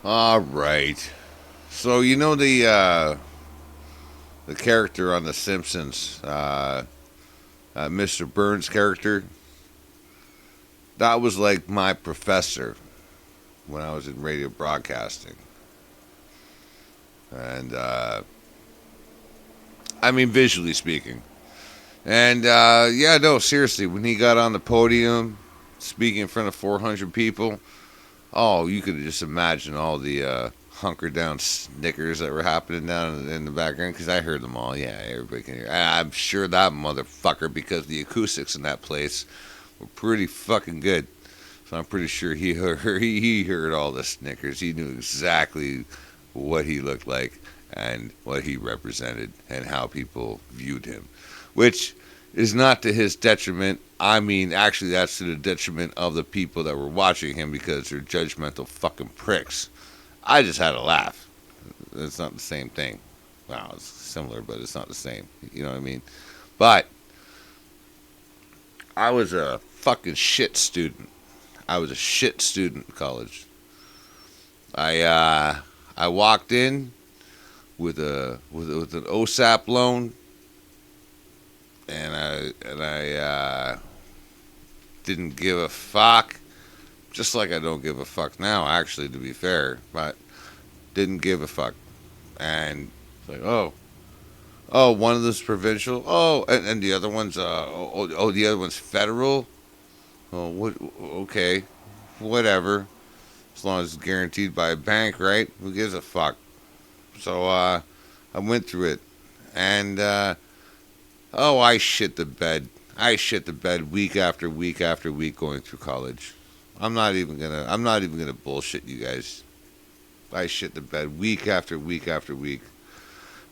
All right. So you know the character on The Simpsons, Mr. Burns' character. That was like my professor when I was in radio broadcasting, and I mean visually speaking. And yeah, no, seriously, when he got on the podium speaking in front of 400 people, oh, you could just imagine all the hunker down snickers that were happening down in the background because I heard them all. Yeah, everybody can hear. I'm sure that motherfucker, because the acoustics in that place were pretty fucking good. So I'm pretty sure he heard all the snickers. He knew exactly what he looked like and what he represented and how people viewed him, which is not to his detriment. I mean, actually, that's to the detriment of the people that were watching him because they're judgmental fucking pricks. I just had a laugh. It's not the same thing. Wow, it's similar, but it's not the same. You know what I mean? But I was a fucking shit student. I was a shit student in college. I walked in with an OSAP loan, and I didn't give a fuck. Just like I don't give a fuck now, actually, to be fair, but didn't give a fuck. And it's like, oh, one of them's provincial. Oh, and the other one's the other one's federal. Oh, what? Okay, whatever. As long as it's guaranteed by a bank, right? Who gives a fuck? So I went through it, and oh, I shit the bed. I shit the bed week after week after week going through college. I'm not even gonna bullshit you guys. I shit the bed week after week after week.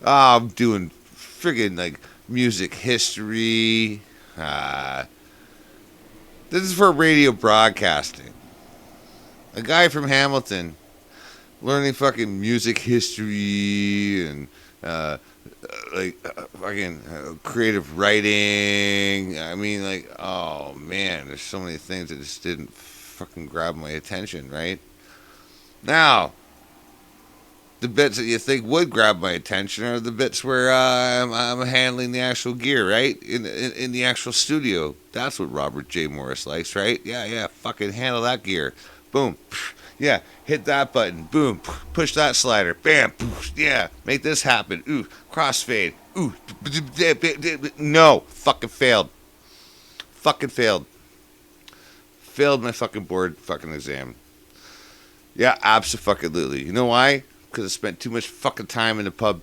I'm doing friggin' like music history. Uh, this is for radio broadcasting. A guy from Hamilton learning fucking music history and fucking creative writing. I mean, like, oh man, there's so many things that just didn't fucking grab my attention, right? Now, the bits that you think would grab my attention are the bits where I'm handling the actual gear, right? In the actual studio. That's what Robert J. Morris likes, right? Yeah, yeah, fucking handle that gear. Boom. Yeah, hit that button. Boom. Push that slider. Bam. Yeah, make this happen. Ooh, crossfade. Ooh. No. Fucking failed. Fucking failed. Failed my fucking board fucking exam. Yeah, absolutely. You know why? Because I spent too much fucking time in the pub.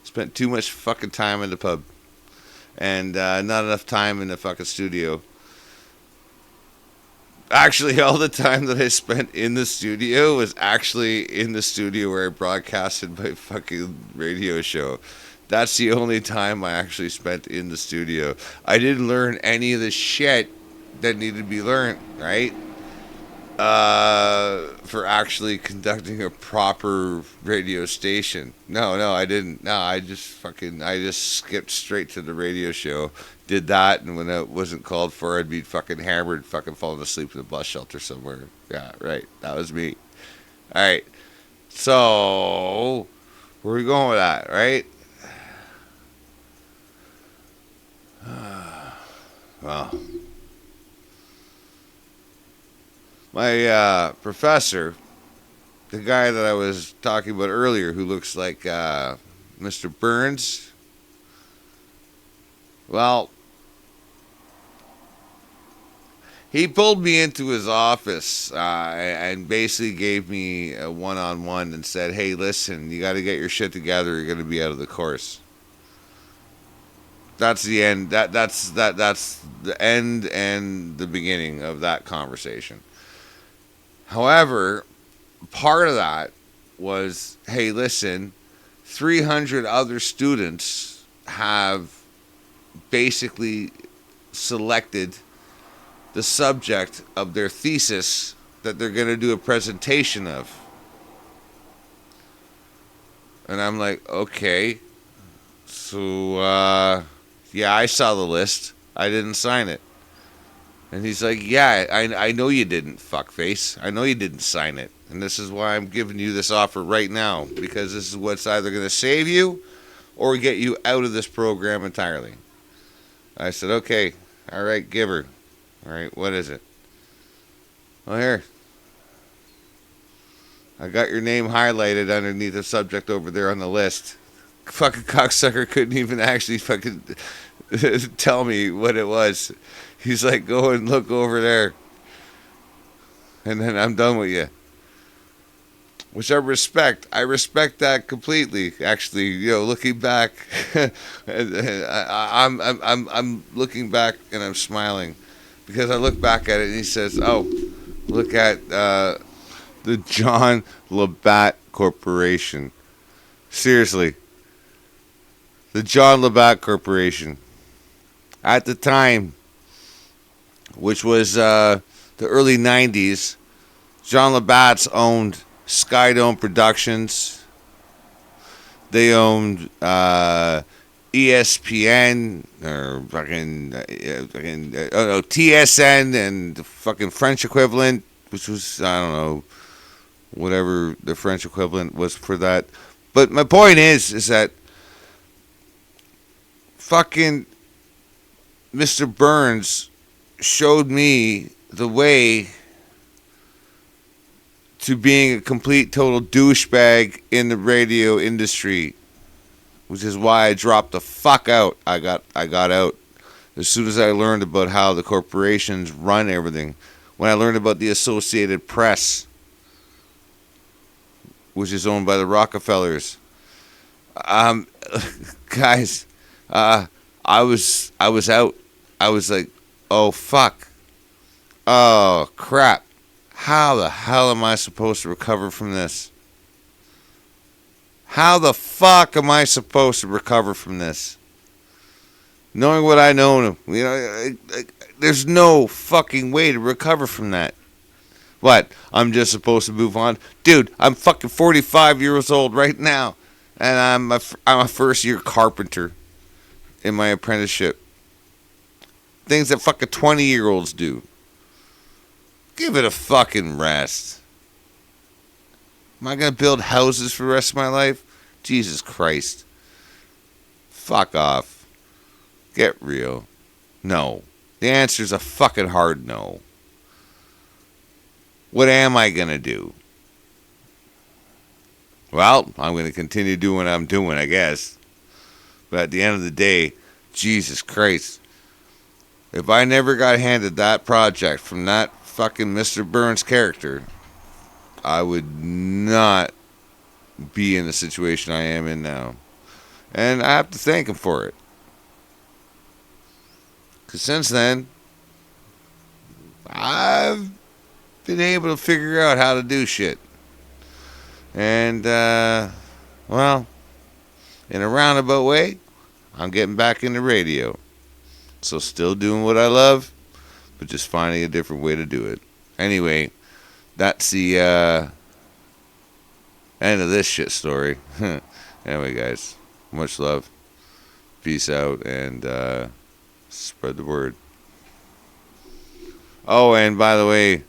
Spent too much fucking time in the pub. And not enough time in the fucking studio. Actually, all the time that I spent in the studio was actually in the studio where I broadcasted my fucking radio show. That's the only time I actually spent in the studio. I didn't learn any of the shit that needed to be learned, right? For actually conducting a proper radio station. No, I didn't. No, I just skipped straight to the radio show. Did that, and when it wasn't called for, I'd be fucking hammered, fucking falling asleep in a bus shelter somewhere. Yeah, right. That was me. All right. So, where are we going with that, right? Well, my professor, the guy that I was talking about earlier, who looks like Mr. Burns. Well, he pulled me into his office and basically gave me a one-on-one and said, "Hey, listen, you got to get your shit together. You're going to be out of the course." That's the end. That's the end and the beginning of that conversation. However, part of that was, "Hey, listen, 300 other students have basically selected the subject of their thesis that they're going to do a presentation of." And I'm like, okay. So, yeah, I saw the list. I didn't sign it. And he's like, yeah, I know you didn't, fuckface. I know you didn't sign it. And this is why I'm giving you this offer right now. Because this is what's either going to save you or get you out of this program entirely. I said, okay, all right, give her. All right, what is it? Well, here. I got your name highlighted underneath the subject over there on the list. Fucking cocksucker couldn't even actually fucking tell me what it was. He's like, go and look over there. And then I'm done with you. Which I respect. I respect that completely. Actually, looking back, I'm looking back and I'm smiling because I look back at it and he says, "Oh, look at the John Labatt Corporation." Seriously, the John Labatt Corporation at the time, which was the early '90s, John Labatt's owned Skydome Productions. They owned ESPN or TSN and the fucking French equivalent, which was, I don't know, whatever the French equivalent was for that. But my point is that fucking Mr. Burns showed me the way to being a complete total douchebag in the radio industry, which is why I dropped the fuck out. I got out as soon as I learned about how the corporations run everything. When I learned about the Associated Press, which is owned by the Rockefellers, guys, I was out. I was like, oh fuck, oh crap. How the hell am I supposed to recover from this? How the fuck am I supposed to recover from this? Knowing what I know, there's no fucking way to recover from that. What? I'm just supposed to move on? Dude, I'm fucking 45 years old right now. And I'm a first year carpenter in my apprenticeship. Things that fucking 20-year-olds do. Give it a fucking rest. Am I going to build houses for the rest of my life? Jesus Christ. Fuck off. Get real. No. The answer's a fucking hard no. What am I going to do? Well, I'm going to continue doing what I'm doing, I guess. But at the end of the day, Jesus Christ. If I never got handed that project from that fucking Mr. Burns character, I would not be in the situation I am in now. And I have to thank him for it. Because since then, I've been able to figure out how to do shit. And, well, in a roundabout way, I'm getting back into radio. So still doing what I love, but just finding a different way to do it. Anyway, that's the end of this shit story. Anyway, guys, much love. Peace out, and spread the word. Oh, and by the way,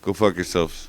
go fuck yourselves.